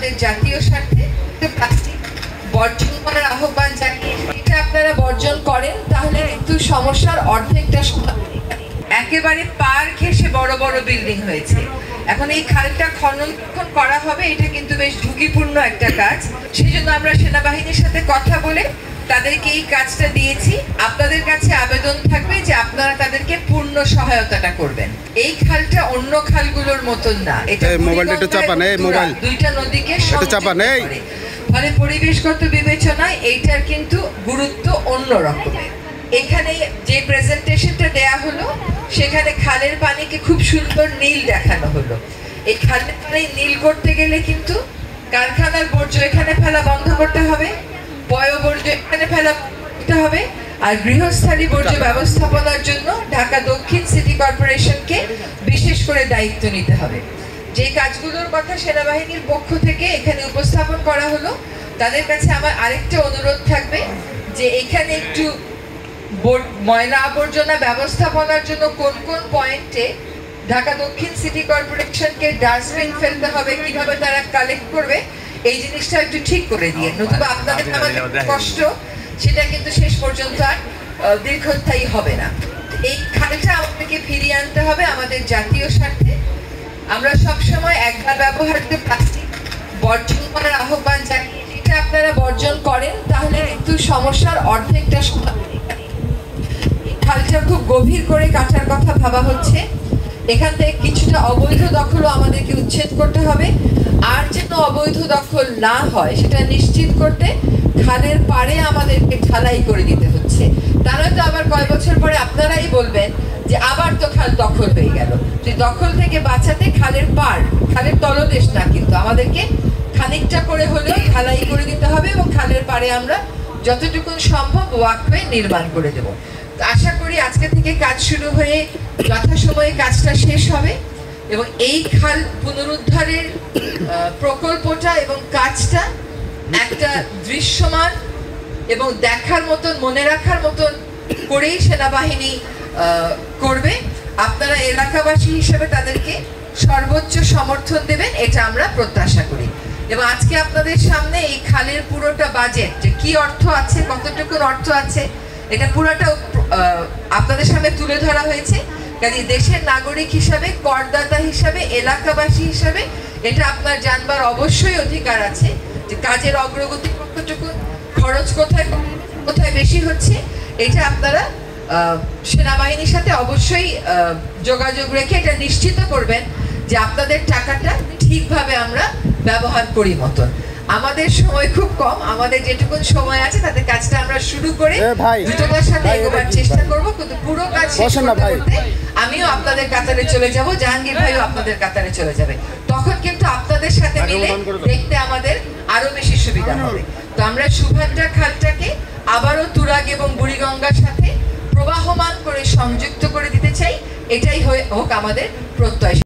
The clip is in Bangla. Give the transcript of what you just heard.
আমাদের জাতীয় স্বার্থে প্লাস্টিক বর্জন করার আহ্বান জানিয়ে এটা আপনারা বর্জন করেন তাহলে কিন্তু সমস্যার অর্ধেকটা একেবারে পার ঘেঁষে বড় বড় বিল্ডিং হয়েছে। এখন এই খালটা খনন করা হবে, এটা কিন্তু বেশ ঝুঁকিপূর্ণ একটা কাজ। সেই জন্য আমরা সেনাবাহিনীর সাথে কথা বলে তাদেরকে এই কাজটা দিয়েছি। আপনাদের কাছে আবেদন থাকবে যে আপনারা তাদেরকে পূর্ণ সহায়তাটা করবেন। এই খালটা অন্য খালগুলোর মতন না, এটা দুইটা নদীকে ফলে পরিবেশগত বিবেচনায় এইটার কিন্তু গুরুত্ব অন্য রকমের। এখানে যে প্রেজেন্টেশনটা দেয়া হলো সেখানে খালের পানিকে খুব সুন্দর নীল দেখানো হলো। এই খালের পানি নীল করতে গেলে কিন্তু কারখানার বর্জ্য এখানে ফেলা বন্ধ করতে হবে, পয় বর্জ্য এখানে ফেলা করতে হবে, আর গৃহস্থালী বর্জ্য ব্যবস্থাপনার জন্য ঢাকা দক্ষিণ সিটি কর্পোরেশনকে বিশেষ করে দায়িত্ব নিতে হবে। যে কাজগুলোর কথা সেনাবাহিনীর পক্ষ থেকে এখানে উপস্থাপন করা হলো, তাদের কাছে আমার আরেকটা অনুরোধ থাকবে যে এখানে একটু ময়লা আবর্জনা ব্যবস্থাপনার জন্য কোন কোন পয়েন্টে ঢাকা দক্ষিণ সিটি কর্পোরেশনকে ডাস্টবিন ফেলতে হবে, কিভাবে তারা কালেক্ট করবে, এই জিনিসটা একটু ঠিক করে দিয়ে, নতুবা আপনাদের আমাদের কষ্ট সেটা কিন্তু শেষ পর্যন্ত আর দীর্ঘস্থায়ী হবে না। এই খালটা আমাদেরকে ফিরিয়ে আনতে হবে আমাদের জাতীয় স্বার্থে। আমরা সবসময় একবার ব্যবহারিত প্লাস্টিক বর্জন করার আহ্বান জানিয়ে এটা আপনারা বর্জন করেন তাহলে কিন্তু সমস্যার অর্ধেকটা খালটা খুব গভীর করে কাটার কথা ভাবা হচ্ছে। এখান থেকে কিছুটা অবৈধ দখলও আমাদেরকে উচ্ছেদ করতে হবে, আর যেন অবৈধ দখল না হয় সেটা নিশ্চিত করতে খালের পাড়ে আমাদেরকে ঢালাই করে দিতে হচ্ছে। তারা তো আবার কয়েক বছর পরে আপনারাই বলবেন যে আবার তো খাল দখল হয়ে গেল। সেই দখল থেকে বাঁচাতে খালের পাড়, খালের তলদেশ না, কিন্তু আমাদেরকে খানিকটা করে হলেও ঢালাই করে দিতে হবে এবং খালের পাড়ে আমরা যতটুকু সম্ভব ওয়াকওয়ে নির্মাণ করে দেব। আশা করি আজকে থেকে কাজ শুরু হয়ে যথাসময়ে কাজটা শেষ হবে এবং এই খাল পুনরুদ্ধারের প্রকল্পটা এবং কাজটা একটা দৃশ্যমান এবং দেখার মতন, মনে রাখার মতন করেই সেনাবাহিনী করবে। আপনারা এলাকাবাসী হিসেবে তাদেরকে সর্বোচ্চ সমর্থন দেবেন, এটা আমরা প্রত্যাশা করি। এবং আজকে আপনাদের সামনে এই খালের পুরোটা বাজেট, যে কি অর্থ আছে, কতটুকু অর্থ আছে, এটা পুরোটা আপনাদের সামনে তুলে ধরা হয়েছে। কাজে দেশের নাগরিক হিসাবে, করদাতা হিসাবে, এলাকাবাসী হিসাবে এটা আপনার জানবার অবশ্যই অধিকার আছে যে কাজের অগ্রগতি কতটুকু, খরচ কোথায় কোথায় বেশি হচ্ছে, এটা আপনারা সেনাবাহিনীর সাথে অবশ্যই যোগাযোগ রেখে এটা নিশ্চিত করবেন যে আপনাদের টাকাটা ঠিকভাবে আমরা ব্যবহার করি মতন। আমাদের সময় খুব কম, আমাদের যেটুকু সময় আছে তাতে কাজটা আমরা শুরু করে দ্রুততার সাথে এগোবার চেষ্টা করব, কিন্তু পুরো কাজ শেষ করতে আমিও আপনাদের কাতারে চলে যাব, জাহাঙ্গীর ভাইও আপনাদের কাতারে চলে যাবে। তখন কিন্তু আপনাদের সাথে মিলে দেখতে আমাদের আরো বেশি সুবিধা হবে। তো আমরা সুভাদ্রা খালটাকে আবারও তুরাগ এবং বুড়িগঙ্গার সাথে প্রবাহমান করে সংযুক্ত করে দিতে চাই, এটাই হোক আমাদের প্রত্যয়।